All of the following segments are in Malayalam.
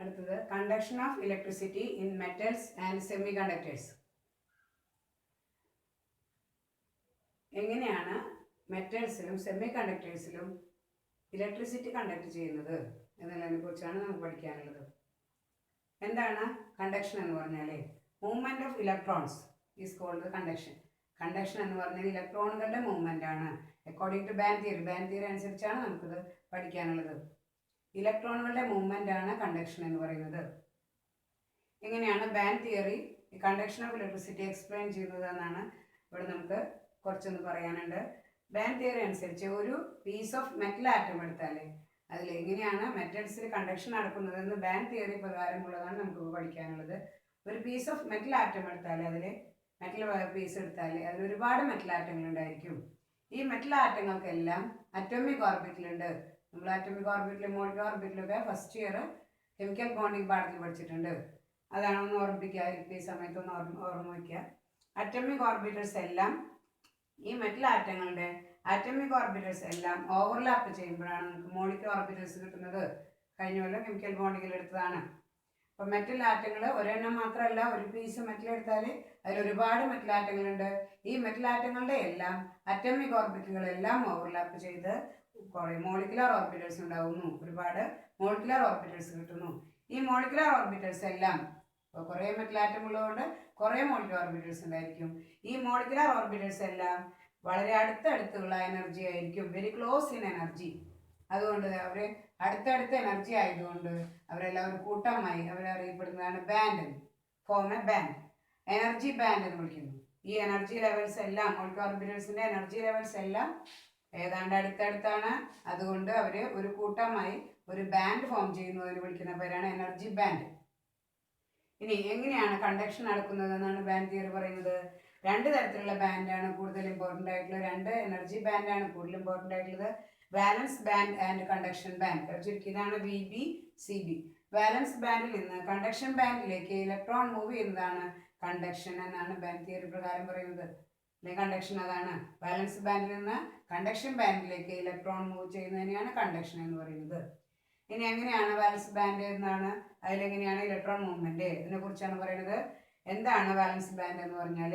അടുത്തത് conduction of electricity in metals and semiconductors. എങ്ങനെയാണ് മെറ്റൽസിലും സെമി കണ്ടക്ടേഴ്സിലും ഇലക്ട്രിസിറ്റി കണ്ടക്ട് ചെയ്യുന്നത് എന്നുള്ളതിനെ കുറിച്ചാണ് നമുക്ക് പഠിക്കാനുള്ളത്. എന്താണ് കണ്ടക്ഷൻ എന്ന് പറഞ്ഞാൽ movement of electrons is called conduction. Conduction എന്ന് പറഞ്ഞാൽ ഇലക്ട്രോണുകളുടെ മൂവ്മെന്റ് ആണ്. അക്കോർഡിംഗ് ടു ബാൻഡ് തിയറി അനുസരിച്ചാണ് നമുക്കിത് പഠിക്കാനുള്ളത്. ഇലക്ട്രോണുകളുടെ മൂവ്മെന്റ് ആണ് കണ്ടക്ഷൻ എന്ന് പറയുന്നത്. എങ്ങനെയാണ് band theory conduction of electricity explain ചെയ്യുന്നത് എന്നാണ് ഇവിടെ നമുക്ക് കുറച്ചൊന്ന് പറയാനുണ്ട്. ബാൻഡ് തിയറി അനുസരിച്ച് ഒരു പീസ് ഓഫ് മെറ്റൽ ആറ്റം എടുത്താൽ അതിൽ എങ്ങനെയാണ് മെറ്റൽസിൽ കണ്ടക്ഷൻ നടക്കുന്നതെന്ന് ബാൻഡ് തിയറി പ്രകാരമുള്ളതാണ് നമുക്ക് പഠിക്കാനുള്ളത്. ഒരു പീസ് ഓഫ് മെറ്റൽ ആറ്റം എടുത്താൽ അതിൽ മെറ്റൽ പീസ് എടുത്താൽ അതിൽ ഒരുപാട് മെറ്റൽ ആറ്റങ്ങൾ ഉണ്ടായിരിക്കും. ഈ മെറ്റൽ ആറ്റങ്ങൾക്കെല്ലാം അറ്റോമിക് ഓർബിറ്റിലുണ്ട്. നമ്മൾ അറ്റോമിക് ഓർബിറ്റിലും മോളിക്കുലർ ഓർബിറ്റിലൊക്കെ ഫസ്റ്റ് ഇയർ കെമിക്കൽ ബോണ്ടിങ് പാഠത്തിൽ പഠിച്ചിട്ടുണ്ട്. അതാണൊന്ന് ഓർമ്മിപ്പിക്കുക, ഈ സമയത്തൊന്ന് ഓർമ്മ വയ്ക്കുക. അറ്റോമിക് ഓർബിറ്റൽസ് എല്ലാം ഈ മെറ്റൽ ആറ്റങ്ങളുടെ ആറ്റോമിക് ഓർബിറ്റൽസ് എല്ലാം ഓവർലാപ്പ് ചെയ്യുമ്പോഴാണ് നമുക്ക് മോളിക്കുലർ ഓർബിറ്റൽസ് കിട്ടുന്നത്. കഴിഞ്ഞ കൊല്ലം കെമിക്കൽ ബോണ്ടിങ്ങിൽ എടുത്തതാണ്. അപ്പോൾ മെറ്റൽ ആറ്റങ്ങൾ ഒരെണ്ണം മാത്രമല്ല, ഒരു പീസ് മെറ്റൽ എടുത്താൽ അതിൽ ഒരുപാട് മെറ്റൽ ആറ്റങ്ങളുണ്ട്. ഈ മെറ്റൽ ആറ്റങ്ങളുടെ എല്ലാം അറ്റോമിക് ഓർബിറ്റുകളെല്ലാം ഓവർലാപ്പ് ചെയ്ത് കുറേ മോളിക്കുലർ ഓർബിറ്റൽസ് ഉണ്ടാകുന്നു. ഒരുപാട് മോളിക്കുലർ ഓർബിറ്റൽസ് കിട്ടുന്നു. ഈ മോളിക്കുലർ ഓർബിറ്റൽസ് എല്ലാം കുറേ മെറ്റൽ ആറ്റം ഉള്ളതുകൊണ്ട് കുറേ മോളിക്കുലർ ഓർബിറ്റൽസ് ഉണ്ടായിരിക്കും. ഈ മോളിക്കുലർ ഓർബിറ്റൽസ് എല്ലാം വളരെ അടുത്തടുത്തുള്ള എനർജി ആയിരിക്കും, വെരി ക്ലോസ് ഇൻ എനർജി. അതുകൊണ്ട് അവർ അടുത്തടുത്ത എനർജി ആയതുകൊണ്ട് അവരെല്ലാം ഒരു കൂട്ടമായി അവരറിയപ്പെടുന്നതാണ് band. Form a band, energy band എന്ന് വിളിക്കുന്നു. ഈ എനർജി ലെവൽസ് എല്ലാം മോളിക്കുലർ ഓർബിറ്റൽസിന്റെ എനർജി ലെവൽസ് എല്ലാം ഏതാണ്ട് അടുത്തടുത്താണ്. അതുകൊണ്ട് അവർ ഒരു കൂട്ടമായി ഒരു ബാൻഡ് ഫോം ചെയ്യുന്നതിന് വിളിക്കുന്ന പേരാണ് എനർജി ബാൻഡ്. ഇനി എങ്ങനെയാണ് കണ്ടക്ഷൻ നടക്കുന്നത് എന്നാണ് ബാൻഡ് തിയറി പറയുന്നത്. രണ്ട് തരത്തിലുള്ള ബാൻഡാണ് കൂടുതൽ ഇമ്പോർട്ടൻ്റ് ആയിട്ടുള്ളത്. രണ്ട് എനർജി ബാൻഡാണ് കൂടുതൽ ഇമ്പോർട്ടൻ്റ് ആയിട്ടുള്ളത്. Valence band and conduction band. ചുരുക്കിയതാണ് VB/CB. വാലൻസ് ബാൻഡിൽ നിന്ന് കണ്ടക്ഷൻ ബാൻഡിലേക്ക് ഇലക്ട്രോൺ മൂവ് ചെയ്യുന്നതാണ് കണ്ടക്ഷൻ എന്നാണ് ബാൻഡ് തിയറി പ്രകാരം പറയുന്നത്. അല്ലെങ്കിൽ കണ്ടക്ഷൻ അതാണ്. വാലൻസ് ബാൻഡിൽ നിന്ന് കണ്ടക്ഷൻ ബാൻഡിലേക്ക് ഇലക്ട്രോൺ മൂവ് ചെയ്യുന്നതിനെയാണ് കണ്ടക്ഷൻ എന്ന് പറയുന്നത്. ഇനി എങ്ങനെയാണ് വാലൻസ് ബാൻഡ് എന്നാണ്, അതിലെങ്ങനെയാണ് ഇലക്ട്രോൺ മൂവ്മെന്റ്, ഇതിനെ കുറിച്ചാണ് പറയുന്നത്. എന്താണ് വാലൻസ് ബാൻഡ് എന്ന് പറഞ്ഞാൽ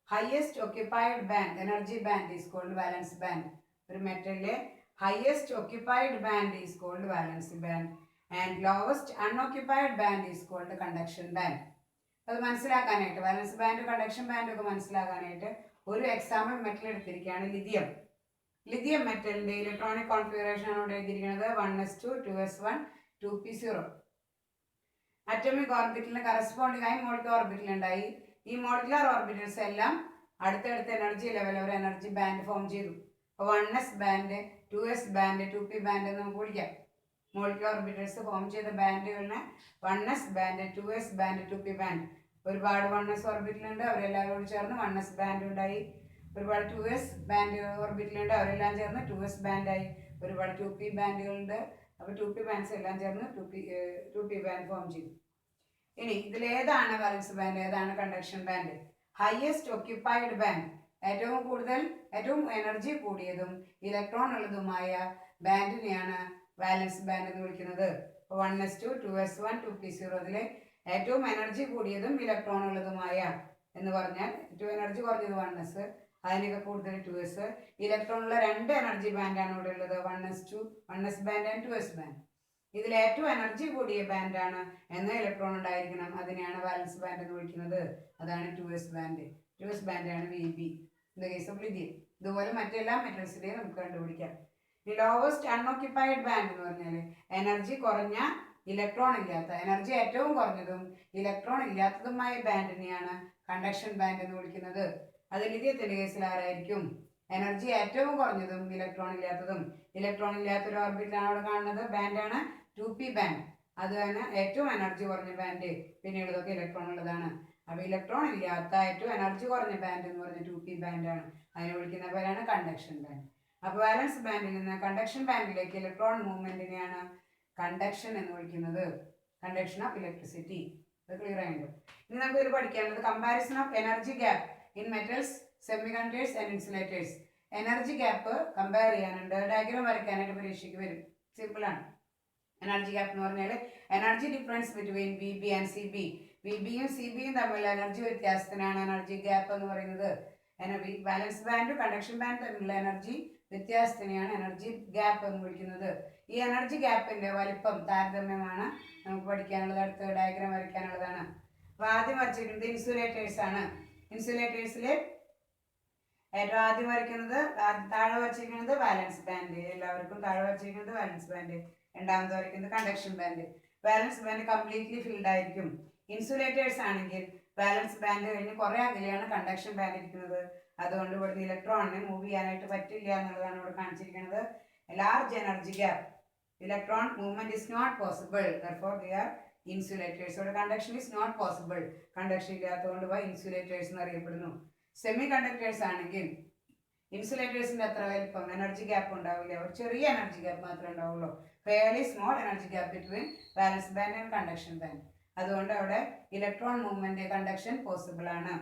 highest occupied band energy band is called valence band. ഒരു മെറ്റലിലെ highest occupied band is called valence band and lowest unoccupied band is called conduction band. അത് മനസ്സിലാക്കാനായിട്ട് വാലൻസ് ബാൻഡ് കണ്ടക്ഷൻ ബാൻഡ് ഒക്കെ മനസ്സിലാക്കാനായിട്ട് ഒരു എക്സാമ്പിൾ മെറ്റൽ എടുത്തിരിക്കുകയാണ് ലിഥിയം. ലിഥിയം മെറ്റലിന്റെ ഇലക്ട്രോണിക് കോൺഫിഗറേഷൻ ആണ് ഇവിടെ എഴുതിയിരിക്കുന്നത് 1s2 2s1 2p0. അറ്റോമിക് ഓർബിറ്റലിന് കറസ്പോണ്ടിങ് ആയി മോളിക്കുലർ ഓർബിറ്റൽ ഉണ്ടായി. ഈ മോളിക്കുലർ ഓർബിറ്റൽസ് എല്ലാം അടുത്തടുത്ത എനർജി ലെവൽ ഒരു എനർജി ബാൻഡ് ഫോം ചെയ്തു. അപ്പോൾ 1s band 2s band 2p band എന്ന് നമുക്ക് വിളിക്കാം. മോളിക്കുലർ ഓർബിറ്റൽസ് ഫോം ചെയ്ത ബാൻഡുകളിന് 1s band 2s band 2p band. ഒരുപാട് 1s ഓർബിറ്റലുണ്ട്, അവരെല്ലാവരോട് ചേർന്ന് 1s ബാൻഡ് ഉണ്ടായി. ഒരുപാട് 2s ബാൻഡ് ഓർബിറ്റലുണ്ട്, അവരെല്ലാം ചേർന്ന് 2s ബാൻഡായി. ഒരുപാട് 2p ബാൻഡുകളുണ്ട്, അപ്പോൾ 2p ബാൻഡ്സ് എല്ലാം ചേർന്ന് 2p ബാൻഡ് ഫോം ചെയ്തു. ഇനി ഇതിലേതാണ് വാലൻസ് ബാൻഡ്, ഏതാണ് conduction band? Highest occupied band, ഏറ്റവും എനർജി കൂടിയതും ഇലക്ട്രോൺ ഉള്ളതുമായ ബാൻഡിനെയാണ് വാലൻസ് ബാൻഡ് എന്ന് വിളിക്കുന്നത്. 1s2 2s1 2p0 അതിലെ ഏറ്റവും എനർജി കൂടിയതും ഇലക്ട്രോൺ ഉള്ളതുമായ എന്ന് പറഞ്ഞാൽ ഏറ്റവും എനർജി കുറഞ്ഞത് 1s, അതിനൊക്കെ കൂടുതൽ 2s. ഇലക്ട്രോൺ ഉള്ള രണ്ട് എനർജി ബാൻഡാണ് ഇവിടെ ഉള്ളത്, 1s band and 2s band. ഇതിൽ ഏറ്റവും എനർജി കൂടിയ ബാൻഡാണ് എന്ന ഇലക്ട്രോൺ ഉണ്ടായിരിക്കണം, അതിനെയാണ് വാലൻസ് ബാൻഡ് എന്ന് വിളിക്കുന്നത്. അതാണ് 2s band. 2s ബാൻഡാണ് VB in the case of lithium. ഇതുപോലെ മറ്റെല്ലാ മെറ്റൽസിലെയും നമുക്ക് കണ്ടുപിടിക്കാം. ഈ ലോവസ്റ്റ് അൺഓക്യുപ്പൈഡ് ബാൻഡ് എന്ന് പറഞ്ഞാൽ എനർജി കുറഞ്ഞ ഇലക്ട്രോൺ ഇല്ലാത്ത, എനർജി ഏറ്റവും കുറഞ്ഞതും ഇലക്ട്രോൺ ഇല്ലാത്തതുമായ ബാൻഡിനെയാണ് കണ്ടക്ഷൻ ബാൻഡ് എന്ന് വിളിക്കുന്നത്. അത് ലിഥിയത്തിന്റെ കേസിൽ ആരായിരിക്കും? എനർജി ഏറ്റവും കുറഞ്ഞതും ഇലക്ട്രോൺ ഇല്ലാത്തതും. ഇലക്ട്രോൺ ഇല്ലാത്തൊരു ഓർബിറ്റിലാണ് അവിടെ കാണുന്നത്, ബാൻഡാണ് 2p ബാൻഡ്. അതാണ് ഏറ്റവും എനർജി കുറഞ്ഞ ബാൻഡ്. പിന്നെയുള്ളതൊക്കെ ഇലക്ട്രോൺ ഉള്ളതാണ്. അപ്പോൾ ഇലക്ട്രോൺ ഇല്ലാത്ത ഏറ്റവും എനർജി കുറഞ്ഞ ബാൻഡ് എന്ന് പറഞ്ഞ 2p ബാൻഡാണ്. അതിനെ വിളിക്കുന്ന പേരാണ് കണ്ടക്ഷൻ ബാൻഡ്. അപ്പോൾ വാലൻസ് ബാൻഡിൽ നിന്ന് കണ്ടക്ഷൻ ബാൻഡിലേക്ക് ഇലക്ട്രോൺ മൂവ്മെന്റിനെയാണ് കണ്ടക്ഷൻ എന്ന് വിളിക്കുന്നത്. Conduction of electricity. അത് ക്ലിയർ ആയിട്ട് ഇനി നമുക്ക് ഇത് പഠിക്കാനുള്ളത് comparison of energy gap in metals, semiconductors and insulators. Energy gap compare ചെയ്യാനുണ്ട്. ഡയഗ്രാം വരയ്ക്കാനായിട്ട് പരീക്ഷയ്ക്ക് വരും. സിമ്പിളാണ്. എനർജി ഗ്യാപ്പ് എന്ന് പറഞ്ഞാൽ energy difference between V B and C B. V ബിയും സി ബിയും തമ്മിലുള്ള എനർജി വ്യത്യാസത്തിനാണ് എനർജി ഗ്യാപ്പ് എന്ന് പറയുന്നത്. ബാലൻസ് ബാൻഡും കണ്ടക്ഷൻ ബാൻഡ് തമ്മിലുള്ള എനർജി വ്യത്യാസത്തിനെയാണ് എനർജി ഗ്യാപ്പ് എന്ന് വിളിക്കുന്നത്. ഈ എനർജി ഗ്യാപ്പിന്റെ വലിപ്പം താരതമ്യമാണ് നമുക്ക് പഠിക്കാനുള്ളത്. അടുത്ത ഡയഗ്രാം വരയ്ക്കാനുള്ളതാണ്. അപ്പോൾ ആദ്യം വരച്ചിരിക്കുന്നത് ഇൻസുലേറ്റേഴ്സ് ആണ്. ഇൻസുലേറ്റേഴ്സിൽ ഏറ്റവും ആദ്യം വരയ്ക്കുന്നത് താഴെ വരച്ചിരിക്കുന്നത് ബാലൻസ് ബാൻഡ്. എല്ലാവർക്കും താഴെ വരച്ചിരിക്കുന്നത് ബാലൻസ് ബാൻഡ്. രണ്ടാമത് വരയ്ക്കുന്നത് conduction band. Balance band completely filled ആയിരിക്കും. ഇൻസുലേറ്റേഴ്സ് ആണെങ്കിൽ ബാലൻസ് ബാൻഡ് കഴിഞ്ഞ് കുറെ അകലെയാണ് കണ്ടക്ഷൻ ബാൻഡ് ഇരിക്കുന്നത്. അതുകൊണ്ട് ഇവിടുന്ന് ഇലക്ട്രോണിന് മൂവ് ചെയ്യാനായിട്ട് പറ്റില്ല എന്നുള്ളതാണ് ഇവിടെ കാണിച്ചിരിക്കുന്നത്. Large energy gap, electron movement is not possible, therefore they are insulators. ഇവിടെ conduction is not possible, conduction ഇല്ലാത്തതുകൊണ്ട് ഇൻസുലേറ്റേഴ്സ് എന്ന് അറിയപ്പെടുന്നു. സെമി കണ്ടക്ടേഴ്സ് ആണെങ്കിൽ ഇൻസുലേറ്റേഴ്സിന്റെ അത്ര വലിപ്പം എനർജി ഗ്യാപ്പ് ഉണ്ടാവില്ല. ഒരു ചെറിയ എനർജി ഗ്യാപ്പ് മാത്രമേ ഉണ്ടാവുള്ളൂ. Fairly small energy gap between valence band and conduction band. അതുകൊണ്ട് അവിടെ ഇലക്ട്രോൺ മൂവ്മെന്റ് കണ്ടക്ഷൻ പോസിബിൾ ആണ്.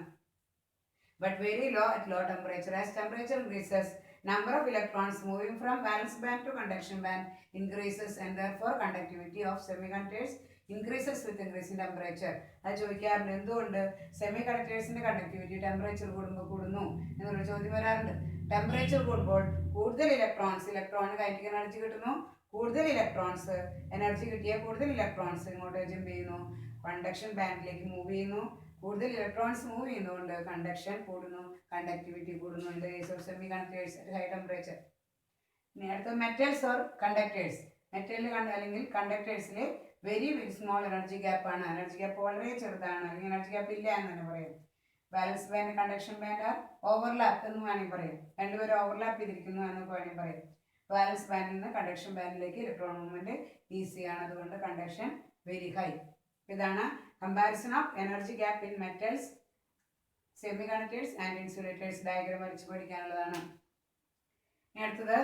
But very low at low temperature. As temperature increases, number of electrons moving from valence band to conduction band increases and therefore conductivity of semiconductors increases with increasing temperature. അത് ചോദിക്കാറുണ്ട്, എന്തുകൊണ്ട് സെമി കണ്ടക്ടേഴ്സിന്റെ കണ്ടക്ടിവിറ്റി ടെമ്പറേച്ചർ കൂടുമ്പോൾ കൂടുന്നു എന്നുള്ള ചോദ്യം വരാറുണ്ട്. ടെമ്പറേച്ചർ കൂടുമ്പോൾ കൂടുതൽ ഇലക്ട്രോണിന് കൈനറ്റിക് എനർജി കിട്ടുന്നു. കൂടുതൽ ഇലക്ട്രോൺസ് എനർജി കിട്ടിയ കൂടുതൽ ഇലക്ട്രോൺസ് ഇങ്ങോട്ട് ജമ്പ് ചെയ്യുന്നു, കണ്ടക്ഷൻ ബാൻഡിലേക്ക് മൂവ് ചെയ്യുന്നു. കൂടുതൽ ഇലക്ട്രോൺസ് മൂവ് ചെയ്യുന്നതുകൊണ്ട് കണ്ടക്ഷൻ കൂടുന്നു, കണ്ടക്ടിവിറ്റി കൂടുന്നു. In the case of semiconductors at high temperature. ഇനി അടുത്ത മെറ്റൽസ് ഓർ കണ്ടക്ടേഴ്സ്. മെറ്റലിൽ അല്ലെങ്കിൽ കണ്ടക്ടേഴ്സിൽ വെരി സ്മോൾ എനർജി ഗ്യാപ്പ് ആണ്. എനർജി ഗ്യാപ്പ് വളരെ ചെറുതാണ്, അല്ലെങ്കിൽ എനർജി ഗ്യാപ്പ് ഇല്ല എന്ന് തന്നെ പറയാം. Valence band conduction band are overlap എന്ന് വേണമെങ്കിൽ പറയാം. രണ്ടുപേരും ഓവർലാപ്പ് ചെയ്തിരിക്കുന്നു എന്നൊക്കെ വേണമെങ്കിൽ പറയാം. ബാലൻസ് ബാൻഡിൽ നിന്ന് കണ്ടക്ഷൻ ബാൻഡിലേക്ക് ഇലക്ട്രോൺ മൂവ്മെന്റ് ഈസിയാണ്, അതുകൊണ്ട് കണ്ടക്ഷൻ വെരി ഹൈ. ഇതാണ് comparison of energy gap in metals, semiconductors and insulators. Diagram വരച്ച് പഠിക്കാനുള്ളതാണ്. ഇനി അടുത്തത്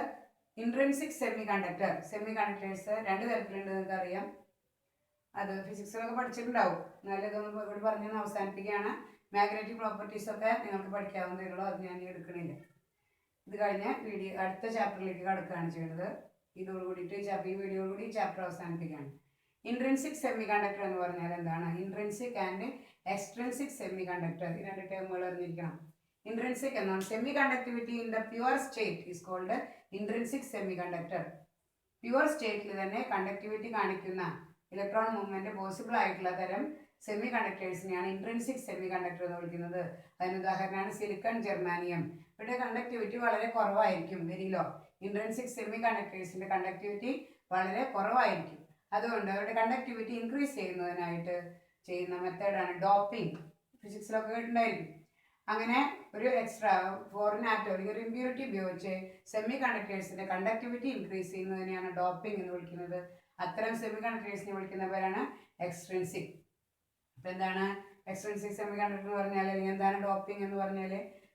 intrinsic semi conductor. Semi conductors രണ്ട് തരത്തിലുണ്ട്, നിങ്ങൾക്ക് അറിയാം. അത് ഫിസിക്സിലൊക്കെ പഠിച്ചിട്ടുണ്ടാവും. എന്നാലും ഇതൊന്നും ഇവിടെ പറഞ്ഞൊന്ന് അവസാനിപ്പിക്കുകയാണ്. മാഗ്നറ്റിക് പ്രോപ്പർട്ടീസ് ഒക്കെ നിങ്ങൾക്ക് പഠിക്കാവുന്നതേ ഉള്ളൂ, അത് ഞാൻ എടുക്കണില്ല. ഇത് കഴിഞ്ഞ് അടുത്ത ചാപ്റ്ററിലേക്ക് കടക്കുകയാണ് ചെയ്യുന്നത്. ഇതോടുകൂടിയിട്ട് ഈ വീഡിയോയോടുകൂടി ഈ ചാപ്റ്റർ അവസാനിപ്പിക്കുകയാണ്. ഇൻട്രിൻസിക് സെമി കണ്ടക്ടർ എന്ന് പറഞ്ഞാൽ എന്താണ്? Intrinsic and extrinsic semiconductor, ഈ രണ്ട് ടേമുകൾ അറിഞ്ഞിരിക്കണം. ഇൻട്രിൻസിക് എന്നാണ് semiconductivity in the pure state is called intrinsic semiconductor. Pure സ്റ്റേറ്റിൽ തന്നെ കണ്ടക്ടിവിറ്റി കാണിക്കുന്ന ഇലക്ട്രോൺ മൂവ്മെന്റ് പോസിബിൾ ആയിട്ടുള്ള തരം സെമി കണ്ടക്ടേഴ്സിനെയാണ് ഇൻട്രിൻസിക് സെമി കണ്ടക്ടർ എന്ന് വിളിക്കുന്നത്. അതിന് ഉദാഹരണമാണ് സിലിക്കൺ, ജെർമാനിയം. ഇവിടെ കണ്ടക്ടിവിറ്റി വളരെ കുറവായിരിക്കും, വെരി ലോ. ഇൻട്രിൻസിക് സെമി കണ്ടക്ടേഴ്സിന്റെ കണ്ടക്ടിവിറ്റി വളരെ കുറവായിരിക്കും. അതുകൊണ്ട് അവരുടെ കണ്ടക്ടിവിറ്റി ഇൻക്രീസ് ചെയ്യുന്നതിനായിട്ട് ചെയ്യുന്ന മെത്തേഡാണ് ഡോപ്പിംഗ്. ഫിസിക്സിലൊക്കെ കേട്ടിട്ടുണ്ടായിരിക്കും. അങ്ങനെ ഒരു എക്സ്ട്രാ ഫോറിൻ ആറ്റം അല്ലെങ്കിൽ ഒരു ഇമ്പ്യൂരിറ്റി ഉപയോഗിച്ച് സെമി കണ്ടക്ടേഴ്സിന്റെ കണ്ടക്ടിവിറ്റി ഇൻക്രീസ് ചെയ്യുന്നതിനെയാണ് ഡോപ്പിംഗ് എന്ന് വിളിക്കുന്നത്. അത്തരം സെമി കണ്ടക്ടേഴ്സിനെ വിളിക്കുന്ന പേരാണ് എക്സ്ട്രിൻസിക്. അപ്പം എന്താണ് എക്സ്ട്രിൻസിക് സെമി കണ്ടക്ടർ എന്ന് പറഞ്ഞാൽ, അല്ലെങ്കിൽ എന്താണ് ഡോപ്പിംഗ് എന്ന് പറഞ്ഞാൽ,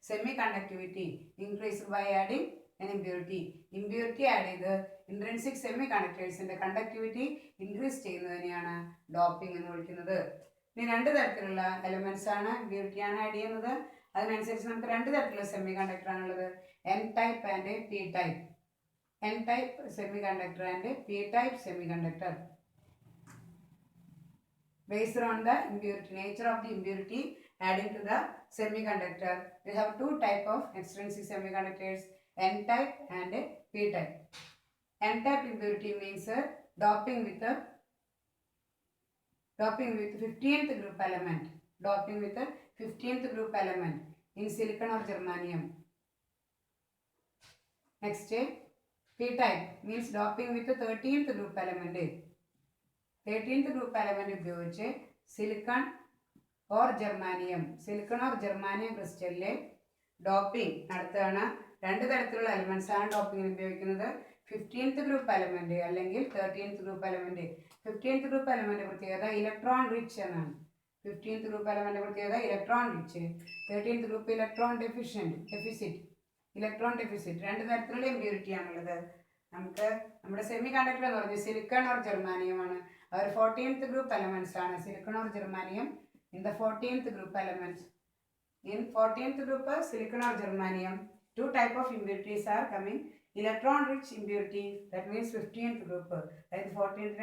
semi conductivity increase by adding an impurity. Impurity add ചെയ്ത് ഇൻട്രിൻസിക് സെമി കണ്ടക്ടേഴ്സിന്റെ കണ്ടക്ടിവിറ്റി ഇൻക്രീസ് ചെയ്യുന്നതിനെയാണ് ഡോപ്പിംഗ് എന്ന് വിളിക്കുന്നത്. ഇനി രണ്ട് തരത്തിലുള്ള എലിമെന്റ്സ് ആണ് ഇമ്പ്യൂരിറ്റിയാണ് ആഡ് ചെയ്യുന്നത്. അതിനനുസരിച്ച് നമുക്ക് രണ്ട് തരത്തിലുള്ള സെമി കണ്ടക്ടർ ആണുള്ളത്, N type and P type. N type semi conductor and P type semi conductor. Based on the impurity, nature of the impurity adding to the semiconductor, we have two type of extrinsic semiconductors, N type and P type. N type impurity means doping with 15th group element. Doping with 15th group element in silicon or germanium. Next, P type means doping with 13th group element. 13th group element ഉപയോഗിച്ച് സിലിക്കൺ ഓർ ജെർമാനിയം ക്രിസ്റ്റലിലെ ഡോപ്പിംഗ് നടത്തുകയാണ്. രണ്ട് തരത്തിലുള്ള എലിമെന്റ്സ് ആണ് ഡോപ്പിംഗിന് ഉപയോഗിക്കുന്നത്. 15th ഗ്രൂപ്പ് എലിമെന്റ് അല്ലെങ്കിൽ 13th group element. 15th group element പ്രത്യേകത ഇലക്ട്രോൺ റിച്ച് എന്നാണ്. 15th ഗ്രൂപ്പ് എലിമെന്റ് പ്രത്യേകത electron rich. 13th group electron deficit. രണ്ട് തരത്തിലുള്ള ഇമ്പ്യൂരിറ്റി ആണുള്ളത്. നമുക്ക് നമ്മുടെ സെമി കണ്ടക്ടർ എന്ന് പറഞ്ഞാൽ സിലിക്കൺ ഓർ ജെർമാനിയം ആണ്. അവർ 14th ഗ്രൂപ്പ് എലമെന്റ്സ് ആണ്. Silicon or germanium in the 14th group elements. In 14th group silicon or germanium, two type of impurities are coming. Electron rich impurity that means 15th group, അതായത് 14th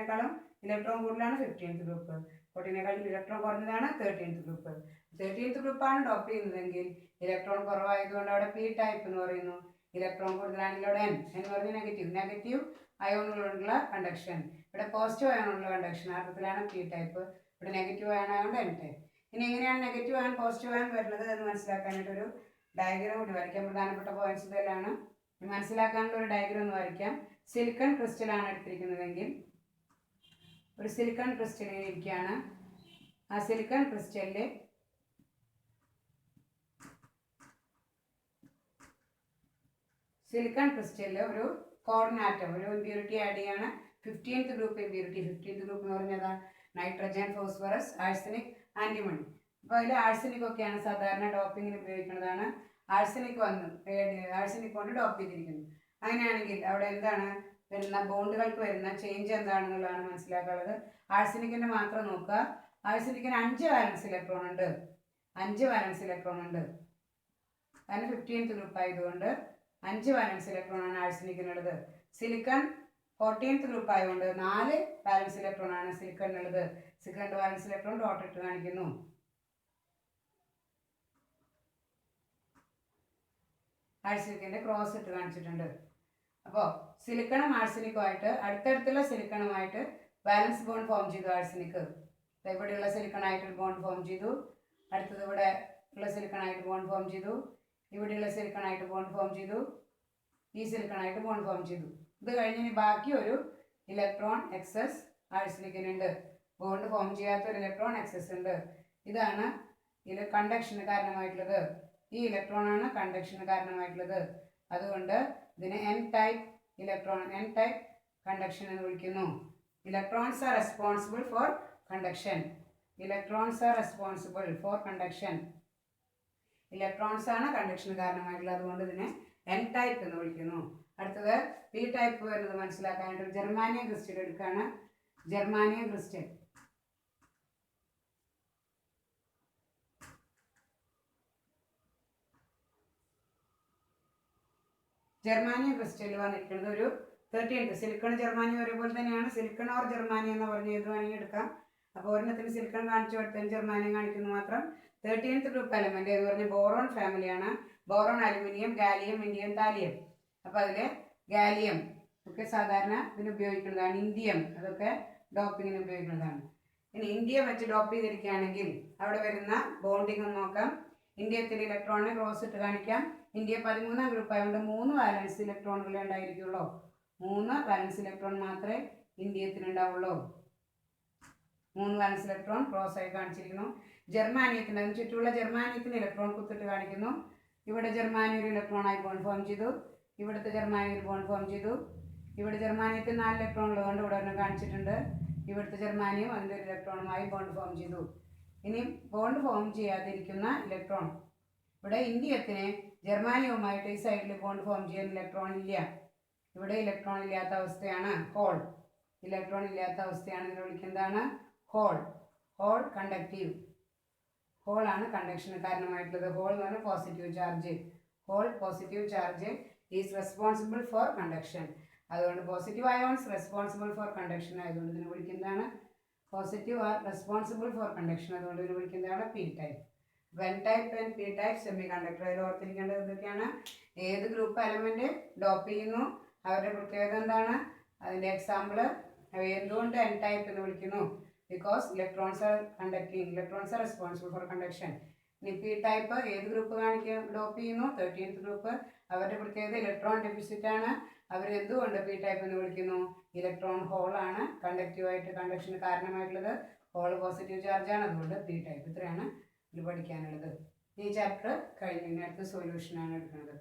ഇലക്ട്രോൺ കൂടുതലാണ് 15th ഗ്രൂപ്പ്, 14 ഇലക്ട്രോൺ കുറഞ്ഞതാണ് 13th ഗ്രൂപ്പ്. 13th ഗ്രൂപ്പാണ് ഡോപ്പ് ചെയ്യുന്നതെങ്കിൽ ഇലക്ട്രോൺ കുറവായതുകൊണ്ട് അവിടെ പി ടൈപ്പ് എന്ന് പറയുന്നു. ഇലക്ട്രോൺ കൂടുതലാണെങ്കിൽ അവിടെ എൻ എന്ന് പറഞ്ഞ് നെഗറ്റീവ് അയോണുകളുള്ള കണ്ടക്ഷൻ. ഇവിടെ പോസിറ്റീവ് അയോണുള്ള കണ്ടക്ഷൻ അർത്ഥത്തിലാണ് പി ടൈപ്പ്. ഇവിടെ നെഗറ്റീവ് അയൺ ആയതുകൊണ്ട് എൻ ടൈപ്പ്. ഇനി എങ്ങനെയാണ് നെഗറ്റീവ് അയൺ പോസിറ്റീവ് അയൺ വരുന്നത് എന്ന് മനസ്സിലാക്കാനായിട്ടൊരു ഡയഗ്രാം കൂടി വരയ്ക്കാം. പ്രധാനപ്പെട്ട പോയിന്റ്സ് ഇതെല്ലാം മനസ്സിലാക്കാനുള്ള ഒരു ഡയഗ്രാം ഒന്ന് വരയ്ക്കാം. സിലിക്കൺ ക്രിസ്റ്റലാണ് എടുത്തിരിക്കുന്നതെങ്കിൽ ഒരു സിലിക്കൺ ക്രിസ്റ്റലിൽ ഇരിക്കുകയാണ്. ആ സിലിക്കൺ ക്രിസ്റ്റലിൽ ഒരു കോർഡിനാറ്റം ഒരു ഇമ്പ്യൂരിറ്റി ആഡ് ചെയ്യാണ്. 15th group impurity. 15th group എന്ന് പറഞ്ഞാൽ നൈട്രജൻ, ഫോസ്ഫറസ്, ആഴ്സനിക്, ആന്റിമണി. അപ്പോൾ അതിൽ ആഴ്സനിക് ഒക്കെയാണ് സാധാരണ ഡോപ്പിങ്ങിന് ഉപയോഗിക്കുന്നതാണ്. ആഴ്സനിക് കൊണ്ട് ഡോപ്പ് ചെയ്തിരിക്കുന്നു. അങ്ങനെയാണെങ്കിൽ അവിടെ എന്താണ് വരുന്ന ബോണ്ടുകൾക്ക് വരുന്ന ചേഞ്ച് എന്താണെന്നുള്ളതാണ് മനസ്സിലാക്കാനുള്ളത്. ആഴ്സനിക്കിൻ്റെ മാത്രം നോക്കുക. ആഴ്സനിക്കിന് 5 വാലൻസ് ഇലക്ട്രോൺ ഉണ്ട്. 5 വാലൻസ് ഇലക്ട്രോൺ ഉണ്ട്. അതിന് 15th ഗ്രൂപ്പ് ആയതുകൊണ്ട് 5 വാലൻസ് ഇലക്ട്രോൺ ആണ് ആഴ്സനിക്കിനുള്ളത്. സിലിക്കൺ 14th ഗ്രൂപ്പ് ആയതുകൊണ്ട് 4 വാലൻസ് ഇലക്ട്രോൺ ആണ് സിലിക്കണിനുള്ളത്. സിലിക്കൺ വാലൻസ് ഇലക്ട്രോൺ ഡോട്ട് ഇട്ട് കാണിക്കുന്നു. ആഴ്സനിക്കിന്റെ ക്രോസ് ഇട്ട് കാണിച്ചിട്ടുണ്ട്. അപ്പോൾ സിലിക്കണും ആഴ്സനിക്കും ആയിട്ട് അടുത്തടുത്തുള്ള സിലിക്കണുമായിട്ട് വാലൻസ് ബോണ്ട് ഫോം ചെയ്തു ആഴ്സനിക്ക്. ഇവിടെയുള്ള സിലിക്കണായിട്ട് ഒരു ബോണ്ട് ഫോം ചെയ്തു. അടുത്തത് ഇവിടെ ഉള്ള സിലിക്കണായിട്ട് ബോണ്ട് ഫോം ചെയ്തു. ഇവിടെയുള്ള സിലിക്കണായിട്ട് ബോണ്ട് ഫോം ചെയ്തു. ഈ സിലിക്കണായിട്ട് ബോണ്ട് ഫോം ചെയ്തു. ഇത് കഴിഞ്ഞ് ബാക്കി ഒരു ഇലക്ട്രോൺ എക്സസ് ആഴ്സനിക്കിനുണ്ട്. ബോണ്ട് ഫോം ചെയ്യാത്ത ഒരു ഇലക്ട്രോൺ എക്സസ് ഉണ്ട്. ഇതാണ് കണ്ടക്ഷന് കാരണമായിട്ടുള്ളത്. ഈ ഇലക്ട്രോൺ ആണ് കണ്ടക്ഷന് കാരണമായിട്ടുള്ളത്. അതുകൊണ്ട് ഇതിനെ N type electron, N type conduction എന്ന് വിളിക്കുന്നു. Electrons are responsible for conduction. Electrons are responsible for conduction. Electrons ആണ് കണ്ടക്ഷന് കാരണമായിട്ടുള്ളത്. അതുകൊണ്ട് ഇതിനെ എൻ ടൈപ്പ് എന്ന് വിളിക്കുന്നു. അടുത്തത് പി ടൈപ്പ് വരുന്നത് മനസ്സിലാക്കാനായിട്ട് ഒരു ജർമാനിയം ക്രിസ്റ്റൽ എടുക്കുകയാണ്. ജർമാനിയം ക്രിസ്റ്റൽ വന്നിരിക്കുന്നത് ഒരു 13th സിലിക്കൺ ജർമാനിയം ഒരേപോലെ തന്നെയാണ്. സിലിക്കൺ ഓർ ജർമാനിയം എന്ന് പറഞ്ഞ് ഏത് വേണമെങ്കിൽ എടുക്കാം. അപ്പോൾ ഒരെണ്ണത്തിന് സിലിക്കൺ കാണിച്ചു കൊടുത്തതിന് ജർമാനിയം കാണിക്കുന്നു മാത്രം. 13th ഗ്രൂപ്പ് എലമെന്റ് എന്ന് പറഞ്ഞ ബോറോൺ ഫാമിലിയാണ്. Boron, aluminium, gallium, indium, thallium. അപ്പോൾ അതിൽ ഗാലിയം ഒക്കെ സാധാരണ ഇതിന് ഉപയോഗിക്കുന്നതാണ്. ഇൻഡിയം അതൊക്കെ ഡോപ്പിങ്ങിന് ഉപയോഗിക്കുന്നതാണ്. ഇനി ഇൻഡിയം വെച്ച് ഡോപ്പ് ചെയ്തിരിക്കുകയാണെങ്കിൽ അവിടെ വരുന്ന ബോണ്ടിങ് ഒന്ന് നോക്കാം. ഇൻഡിയത്തിൻ്റെ ഇലക്ട്രോണിനെ ക്രോസ് ഇട്ട് കാണിക്കാം. ഇന്ത്യ 13ാം ഗ്രൂപ്പ് ആയതുകൊണ്ട് 3 വാലൻസ് ഇലക്ട്രോണുകളെ ഉണ്ടായിരിക്കുള്ളൂ. 3 വാലൻസ് ഇലക്ട്രോൺ മാത്രമേ ഇന്ത്യത്തിനുണ്ടാവുള്ളൂ. 3 വാലൻസ് ഇലക്ട്രോൺ ക്രോസ് ആയി കാണിച്ചിരിക്കുന്നു. ജർമാനിയത്തിന് അതിന് ചുറ്റുമുള്ള ജർമാനിയത്തിന് ഇലക്ട്രോൺ കുത്തിട്ട് കാണിക്കുന്നു. ഇവിടെ ജർമാനിയ ഒരു ഇലക്ട്രോണായി ബോണ്ട് ഫോം ചെയ്തു. ഇവിടുത്തെ ജർമാനിയ ഒരു ബോണ്ട് ഫോം ചെയ്തു. ഇവിടെ ജർമാനിയത്തിൽ 4 ഇലക്ട്രോൺ ഉള്ളതുകൊണ്ട് ഇവിടെ ഒരെണ്ണം കാണിച്ചിട്ടുണ്ട്. ഇവിടുത്തെ ജർമാനിയം അതിൻ്റെ ഒരു ഇലക്ട്രോണുമായി ബോണ്ട് ഫോം ചെയ്തു. ഇനി ബോണ്ട് ഫോം ചെയ്യാതിരിക്കുന്ന ഇലക്ട്രോൺ, ഇവിടെ ഇന്ത്യത്തിന് ജർമാനിയവുമായിട്ട് ഈ സൈഡിൽ ബോണ്ട് ഫോം ചെയ്യാൻ ഇലക്ട്രോൺ ഇല്ല. ഇവിടെ ഇലക്ട്രോൺ ഇല്ലാത്ത അവസ്ഥയാണ് ഹോൾ. ഇലക്ട്രോൺ ഇല്ലാത്ത അവസ്ഥയാണ് ഇതിനെ വിളിക്കുന്നതാണ് ഹോൾ. Hole conductive. ഹോളാണ് കണ്ടക്ഷന് കാരണമായിട്ടുള്ളത്. ഹോൾ എന്ന് പറഞ്ഞാൽ positive charge. Hole positive charge is responsible for conduction. അതുകൊണ്ട് positive ions responsible for conduction ആയതുകൊണ്ട് ഇതിനെ വിളിക്കുന്നതാണ് positive are responsible for conduction. അതുകൊണ്ട് ഇതിനെ വിളിക്കുന്നതാണ് P type. N type and P type semiconductor. അതിൽ ഓർത്തിരിക്കേണ്ടത് ഇതൊക്കെയാണ്. ഏത് ഗ്രൂപ്പ് എലമെന്റ് ഡോപ്പ് ചെയ്യുന്നു, അവരുടെ പ്രത്യേകത എന്താണ്, അതിൻ്റെ എക്സാമ്പിൾ. എന്തുകൊണ്ട് എൻ ടൈപ്പ് എന്ന് വിളിക്കുന്നു? Because electrons are conducting, electrons are responsible for conduction. ഇനി പി ടൈപ്പ് ഏത് ഗ്രൂപ്പ് ഡോപ്പ് ചെയ്യുന്നു? 13th group. അവരുടെ പ്രത്യേകത ഇലക്ട്രോൺ ഡെഫിസിറ്റ് ആണ്. അവരെന്തുകൊണ്ട് പി ടൈപ്പ് എന്ന് വിളിക്കുന്നു? ഇലക്ട്രോൺ ഹോളാണ് കണ്ടക്റ്റീവായിട്ട് കണ്ടക്ഷന് കാരണമായിട്ടുള്ളത്. ഹോൾ പോസിറ്റീവ് ചാർജാണ്, അതുകൊണ്ട് പി ടൈപ്പ്. ഇത്രയാണ് ഇത് പഠിക്കാനുള്ളത്. ഈ ചാപ്റ്റർ കഴിഞ്ഞ അടുത്ത സൊല്യൂഷനാണ് എടുക്കുന്നത്.